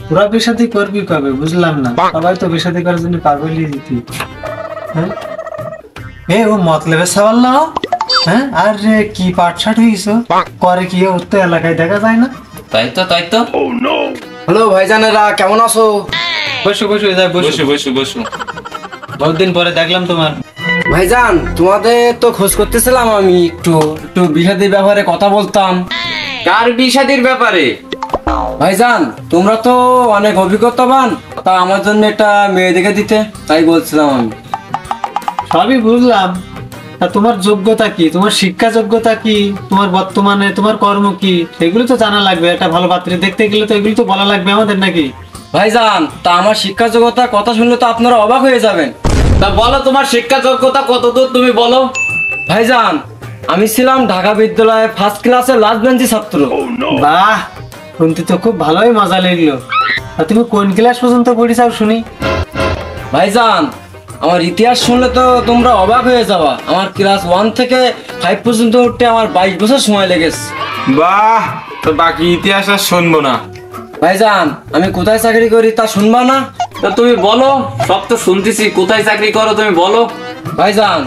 তোরা বিয়ে করবি কবে বুঝলাম না, সবাই তো বিয়ে করার জন্য পাগলই দিতি। হ্যাঁ ও মতলবের সওয়াল না। হ্যাঁ আর কি পাটশাট হইছো করে কি উঠতে এলাকায় দেখা যায় না। তাই তো হ্যালো ভাইজানেরা, কেমন আছো? বসো বসো বসু। বহুদিন পরে দেখলাম তোমার। ভাইজান, তোমাদের তো খোঁজ করতেছিলাম, আমি একটু বিষাদের ব্যাপারে কথা বলতাম। কার বিষাদির ব্যাপারে? ভাইজান, তোমরা তো অনেক অভিজ্ঞতাবান, তা আমার জন্য একটা মেয়ে দেখে দিতে, তাই বলছিলাম আমি। সবই বুঝলাম, তা তোমার যোগ্যতা কি, তোমার শিক্ষা যোগ্যতা কি, তোমার বর্তমানে তোমার কর্ম কি, সেগুলো তো জানা লাগবে। একটা ভালো পাত্রী দেখতে গেলে তো এগুলো তো বলা লাগবে আমাদের নাকি। ভাইজান, তা আমার শিক্ষা যোগ্যতা কথা শুনলে তো আপনারা অবাক হয়ে যাবেন। তা বলো তোমার শিক্ষা যোগ্যতা কতদূর তুমি বলো। ভাইজান, আমি ছিলাম ঢাকা বিদ্যালয়ে ফার্স্ট ক্লাসের লাস্ট বেঞ্চি ছাত্র। বাহ, শুনতে তো খুব ভালোই মজা লাগলো। তা তুমি কোন ক্লাস পর্যন্ত পড়েছাও শুনি? ভাইজান, আমার ইতিহাস শুনলে তো তোমরা অবাক হয়ে যাবা। আমার ক্লাস 1 থেকে 5 পর্যন্ত উঠতে আমার 22 বছর সময় লেগেছে। বাহ, তো বাকি ইতিহাস আর শুনবো না। ভাইজান, আমি কোথায় চাকরি করি তা শুনবা না? তা তুমি বলো, সব তো শুনতেছি, কোথায় চাকরি করো তুমি বলো। ভাইজান,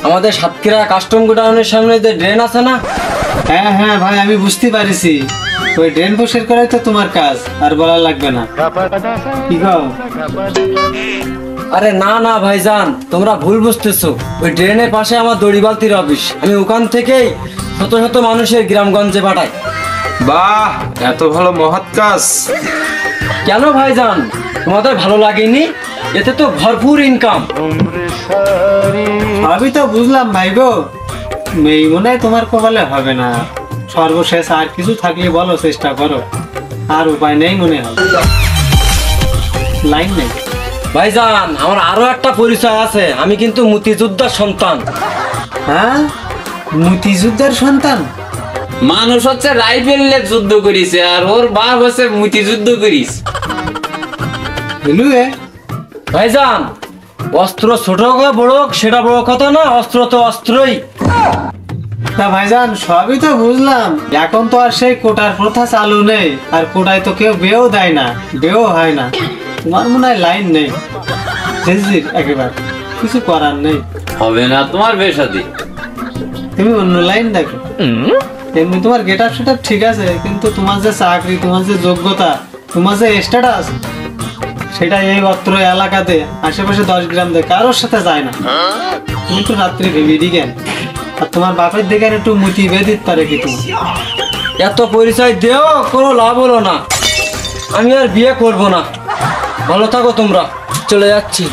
আমাদের সাতক্ষীরা কাস্টম গোডাউনের সামনে যে ড্রেন আছে না? হ্যাঁ হ্যাঁ ভাই, আমি বুঝতে পারিছি। ওই ড্রেন পরিষ্কার করাই তো তোমার কাজ, আর বলা লাগবে না। কি কও? আরে না ভাইজান, তোমরা ভুল বুঝতেছো। ওই ড্রেনের পাশে আমার দড়িবালতির অফিস, আমি ওখান থেকেই শত শত মানুষের গ্রামগঞ্জে পাঠাই। বাহ, এত ভালো মহৎ কাজ। কেন ভাইজান, তোমাদের ভালো লাগেনি? এতে তো ভরপুর ইনকাম। সবই তো বুঝলাম ভাই গো, মেয়ে মনে হয় তোমার কপালে হবে না। সর্বশেষ আর কিছু থাকলে বলো, চেষ্টা করো। আর উপায় নেই মনে হয়, লাইন নেই। ভাইজান, আমার আরো একটা পরিচয় আছে, আমি কিন্তু মুক্তিযোদ্ধার সন্তান। হ্যাঁ, মুক্তিযুদ্ধের সন্তান? মানুষ হচ্ছে রাইফেল নিয়ে যুদ্ধ করিছে, আর ওর বাপ হচ্ছে মুক্তিযুদ্ধ করিস। ভাইজান, অস্ত্র ছোট হোক বড় হোক সেটা বড় কথা না, অস্ত্র তো অস্ত্রই। তা ভাইজান, সবই তো বুঝলাম, এখন তো আর সেই কোটার প্রথা চালু নেই, আর কোটায় তো কেউ বেও দেয় না, বেও হয় না। তোমার মনে হয় লাইন নেই, একেবারে কিছু করার নেই। হবে না তোমার বেশাদি, তুমি অন্য লাইন দেখো। এমনি তোমার গেট আপ সেট আপ ঠিক আছে, কিন্তু তোমার যে চাকরি, তোমার যে যোগ্যতা, তোমার যে স্ট্যাটাস, সেটা এই অত্র এলাকাতে আশেপাশে 10 গ্রাম দিয়ে কারোর সাথে যায় না। তুমি তো রাত্রি ভেবে দিকেন, আর তোমার বাপের দিকে একটু মুতি বেদিত পারে কি তুমি? এত পরিচয় দেও কোনো লাভ হলো না, আমি আর বিয়ে করব না। ভালো থাকো তোমরা, চলে যাচ্ছি।